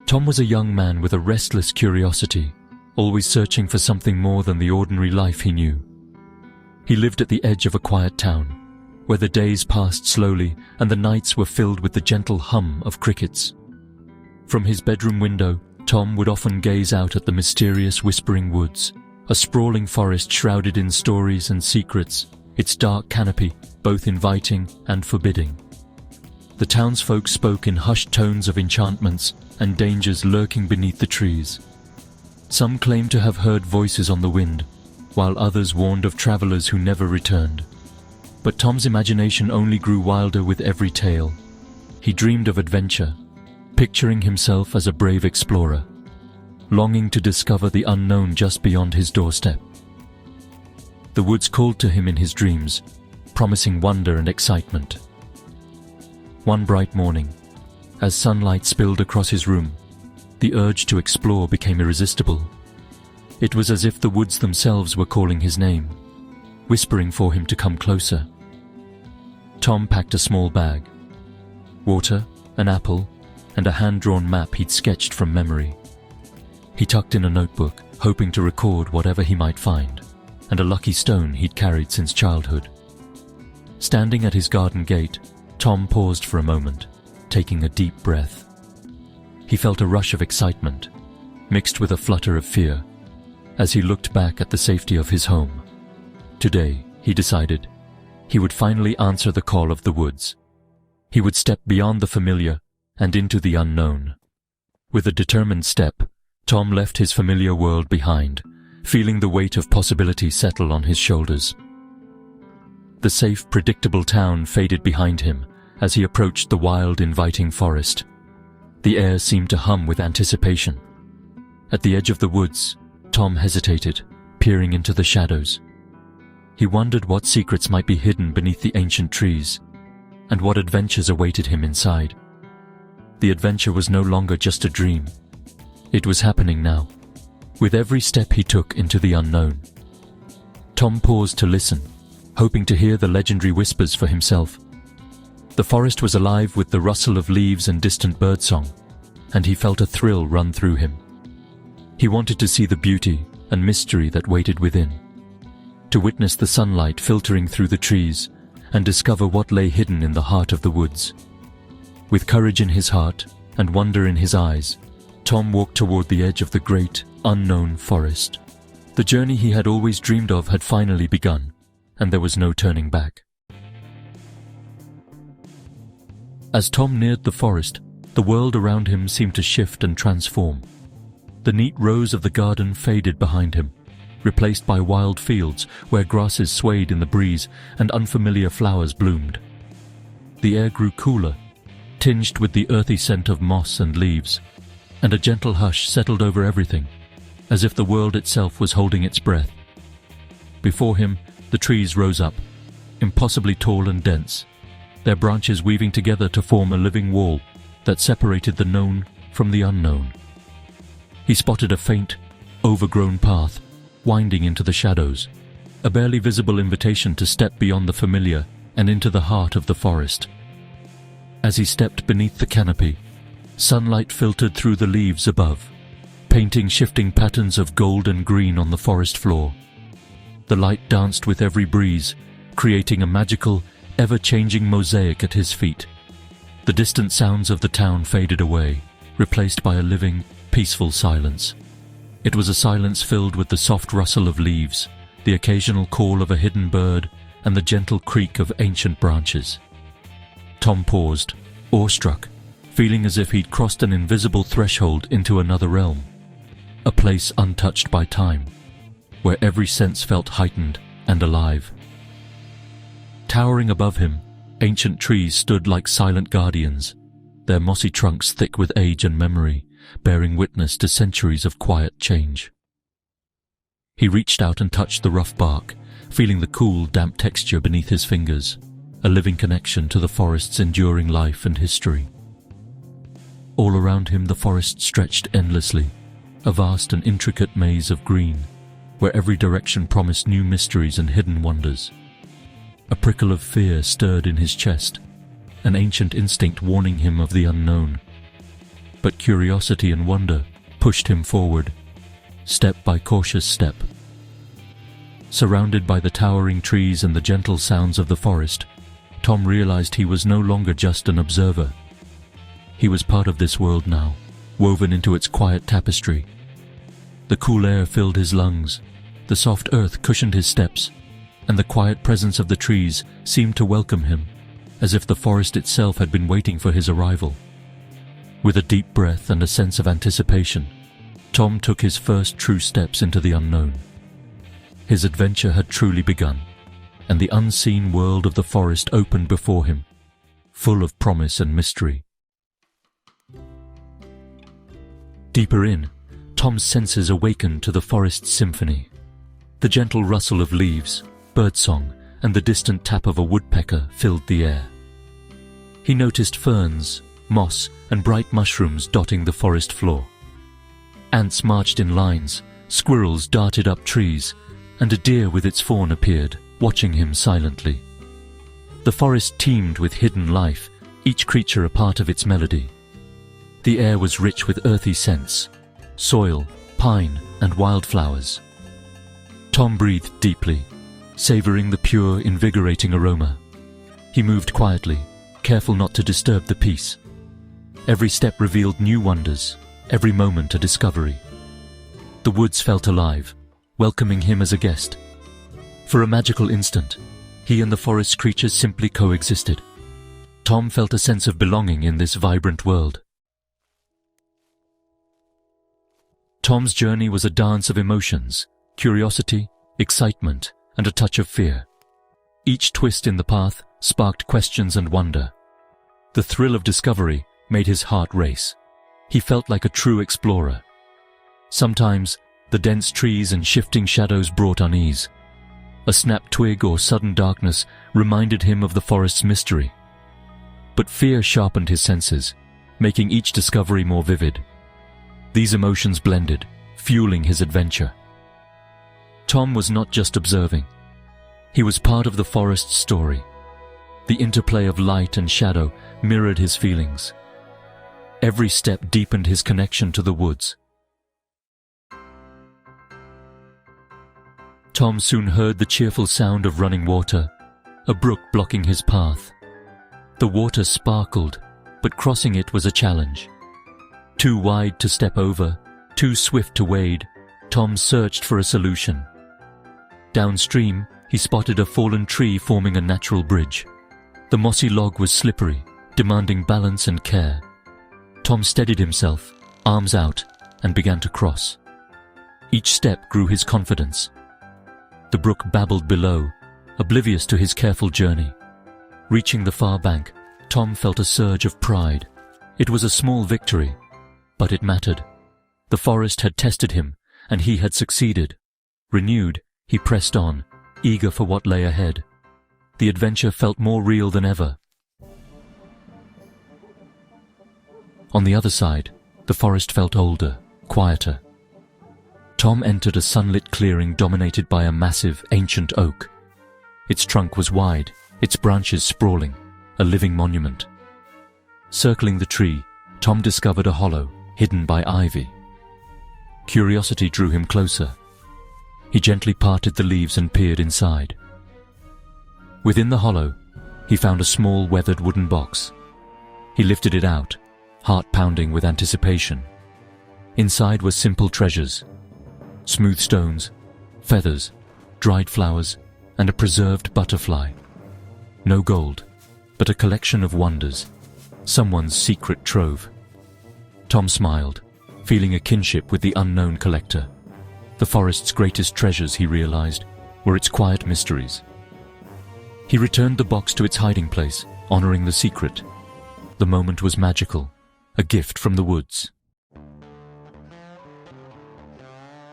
Tom was a young man with a restless curiosity, always searching for something more than the ordinary life he knew. He lived at the edge of a quiet town, where the days passed slowly and the nights were filled with the gentle hum of crickets. From his bedroom window, Tom would often gaze out at the mysterious whispering woods, a sprawling forest shrouded in stories and secrets, its dark canopy both inviting and forbidding. The townsfolk spoke in hushed tones of enchantments and dangers lurking beneath the trees. Some claimed to have heard voices on the wind, while others warned of travelers who never returned. But Tom's imagination only grew wilder with every tale. He dreamed of adventure, picturing himself as a brave explorer, longing to discover the unknown just beyond his doorstep. The woods called to him in his dreams, promising wonder and excitement. One bright morning, as sunlight spilled across his room, the urge to explore became irresistible. It was as if the woods themselves were calling his name, whispering for him to come closer. Tom packed a small bag, water, an apple, and a hand-drawn map he'd sketched from memory. He tucked in a notebook, hoping to record whatever he might find, and a lucky stone he'd carried since childhood. Standing at his garden gate, Tom paused for a moment, taking a deep breath. He felt a rush of excitement, mixed with a flutter of fear, as he looked back at the safety of his home. Today, he decided, he would finally answer the call of the woods. He would step beyond the familiar and into the unknown. With a determined step, Tom left his familiar world behind, feeling the weight of possibility settle on his shoulders. The safe, predictable town faded behind him as he approached the wild, inviting forest. The air seemed to hum with anticipation. At the edge of the woods, Tom hesitated, peering into the shadows. He wondered what secrets might be hidden beneath the ancient trees, and what adventures awaited him inside. The adventure was no longer just a dream. It was happening now, with every step he took into the unknown. Tom paused to listen, hoping to hear the legendary whispers for himself. The forest was alive with the rustle of leaves and distant birdsong, and he felt a thrill run through him. He wanted to see the beauty and mystery that waited within, to witness the sunlight filtering through the trees and discover what lay hidden in the heart of the woods. With courage in his heart and wonder in his eyes, Tom walked toward the edge of the great, unknown forest. The journey he had always dreamed of had finally begun, and there was no turning back. As Tom neared the forest, the world around him seemed to shift and transform. The neat rows of the garden faded behind him, replaced by wild fields where grasses swayed in the breeze and unfamiliar flowers bloomed. The air grew cooler, tinged with the earthy scent of moss and leaves, and a gentle hush settled over everything, as if the world itself was holding its breath. Before him, the trees rose up, impossibly tall and dense, their branches weaving together to form a living wall that separated the known from the unknown. He spotted a faint, overgrown path winding into the shadows, a barely visible invitation to step beyond the familiar and into the heart of the forest. As he stepped beneath the canopy, sunlight filtered through the leaves above, painting shifting patterns of gold and green on the forest floor. The light danced with every breeze, creating a magical, ever-changing mosaic at his feet. The distant sounds of the town faded away, replaced by a living, peaceful silence. It was a silence filled with the soft rustle of leaves, the occasional call of a hidden bird, and the gentle creak of ancient branches. Tom paused, awestruck, feeling as if he'd crossed an invisible threshold into another realm, a place untouched by time, where every sense felt heightened and alive. Towering above him, ancient trees stood like silent guardians, their mossy trunks thick with age and memory, bearing witness to centuries of quiet change. He reached out and touched the rough bark, feeling the cool, damp texture beneath his fingers, a living connection to the forest's enduring life and history. All around him the forest stretched endlessly, a vast and intricate maze of green, where every direction promised new mysteries and hidden wonders. A prickle of fear stirred in his chest, an ancient instinct warning him of the unknown. but curiosity and wonder pushed him forward, step by cautious step. Surrounded by the towering trees and the gentle sounds of the forest, Tom realized he was no longer just an observer. He was part of this world now, woven into its quiet tapestry. The cool air filled his lungs, the soft earth cushioned his steps, and the quiet presence of the trees seemed to welcome him, as if the forest itself had been waiting for his arrival. With a deep breath and a sense of anticipation, Tom took his first true steps into the unknown. His adventure had truly begun, and the unseen world of the forest opened before him, full of promise and mystery. Deeper in, Tom's senses awakened to the forest's symphony. The gentle rustle of leaves, birdsong, and the distant tap of a woodpecker filled the air. He noticed ferns, moss, and bright mushrooms dotting the forest floor. Ants marched in lines, squirrels darted up trees, and a deer with its fawn appeared, watching him silently. The forest teemed with hidden life, each creature a part of its melody. The air was rich with earthy scents, soil, pine, and wildflowers. Tom breathed deeply, savoring the pure, invigorating aroma. He moved quietly, careful not to disturb the peace. Every step revealed new wonders, every moment a discovery. The woods felt alive, welcoming him as a guest. For a magical instant, he and the forest creatures simply coexisted. Tom felt a sense of belonging in this vibrant world. Tom's journey was a dance of emotions, curiosity, excitement, and a touch of fear. Each twist in the path sparked questions and wonder. The thrill of discovery made his heart race. He felt like a true explorer. Sometimes, the dense trees and shifting shadows brought unease. A snapped twig or sudden darkness reminded him of the forest's mystery. But fear sharpened his senses, making each discovery more vivid. These emotions blended, fueling his adventure. Tom was not just observing. He was part of the forest's story. The interplay of light and shadow mirrored his feelings. Every step deepened his connection to the woods. Tom soon heard the cheerful sound of running water, a brook blocking his path. The water sparkled, but crossing it was a challenge. Too wide to step over, too swift to wade, Tom searched for a solution. Downstream, he spotted a fallen tree forming a natural bridge. The mossy log was slippery, demanding balance and care. Tom steadied himself, arms out, and began to cross. Each step grew his confidence. The brook babbled below, oblivious to his careful journey. Reaching the far bank, Tom felt a surge of pride. It was a small victory, but it mattered. The forest had tested him, and he had succeeded. Renewed, he pressed on, eager for what lay ahead. The adventure felt more real than ever. On the other side, the forest felt older, quieter. Tom entered a sunlit clearing dominated by a massive, ancient oak. Its trunk was wide, its branches sprawling, a living monument. Circling the tree, Tom discovered a hollow, hidden by ivy. Curiosity drew him closer. He gently parted the leaves and peered inside. Within the hollow, he found a small, weathered wooden box. He lifted it out, heart pounding with anticipation. Inside were simple treasures: smooth stones, feathers, dried flowers, and a preserved butterfly. No gold, but a collection of wonders, someone's secret trove. Tom smiled, feeling a kinship with the unknown collector. The forest's greatest treasures, he realized, were its quiet mysteries. He returned the box to its hiding place, honoring the secret. The moment was magical, a gift from the woods.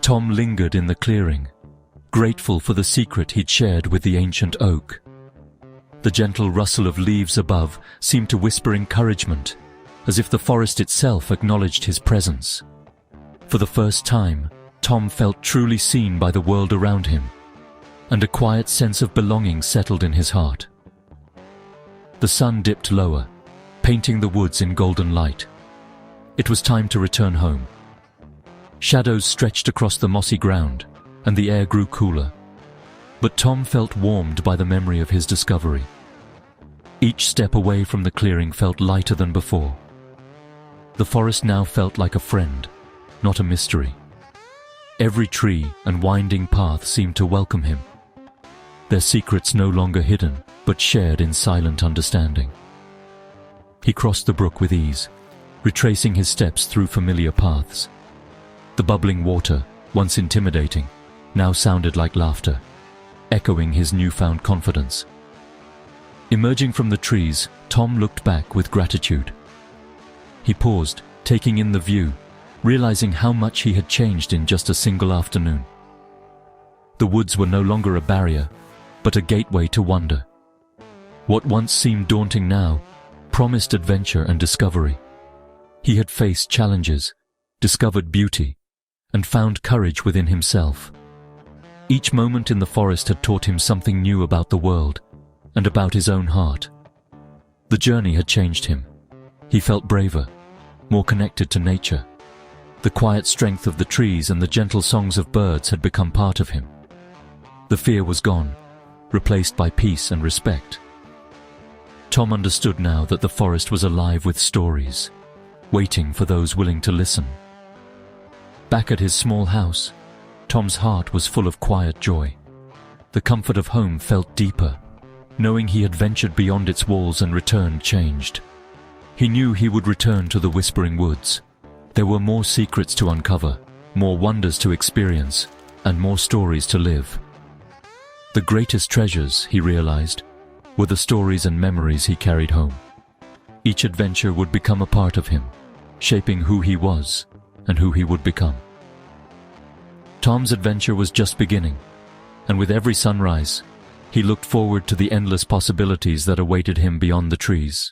Tom lingered in the clearing, grateful for the secret he'd shared with the ancient oak. The gentle rustle of leaves above seemed to whisper encouragement, as if the forest itself acknowledged his presence. For the first time, Tom felt truly seen by the world around him, and a quiet sense of belonging settled in his heart. The sun dipped lower, painting the woods in golden light. It was time to return home. Shadows stretched across the mossy ground, and the air grew cooler. But Tom felt warmed by the memory of his discovery. Each step away from the clearing felt lighter than before. The forest now felt like a friend, not a mystery. Every tree and winding path seemed to welcome him. Their secrets no longer hidden, but shared in silent understanding. He crossed the brook with ease, retracing his steps through familiar paths. The bubbling water, once intimidating, now sounded like laughter, echoing his newfound confidence. Emerging from the trees, Tom looked back with gratitude. He paused, taking in the view, realizing how much he had changed in just a single afternoon. The woods were no longer a barrier, but a gateway to wonder. What once seemed daunting now promised adventure and discovery. He had faced challenges, discovered beauty, and found courage within himself. Each moment in the forest had taught him something new about the world and about his own heart. The journey had changed him. He felt braver, more connected to nature. The quiet strength of the trees and the gentle songs of birds had become part of him. The fear was gone, replaced by peace and respect. Tom understood now that the forest was alive with stories, waiting for those willing to listen. Back at his small house, Tom's heart was full of quiet joy. The comfort of home felt deeper, knowing he had ventured beyond its walls and returned changed. He knew he would return to the Whispering Woods. There were more secrets to uncover, more wonders to experience, and more stories to live. The greatest treasures, he realized, were the stories and memories he carried home. Each adventure would become a part of him, shaping who he was and who he would become. Tom's adventure was just beginning, and with every sunrise, he looked forward to the endless possibilities that awaited him beyond the trees.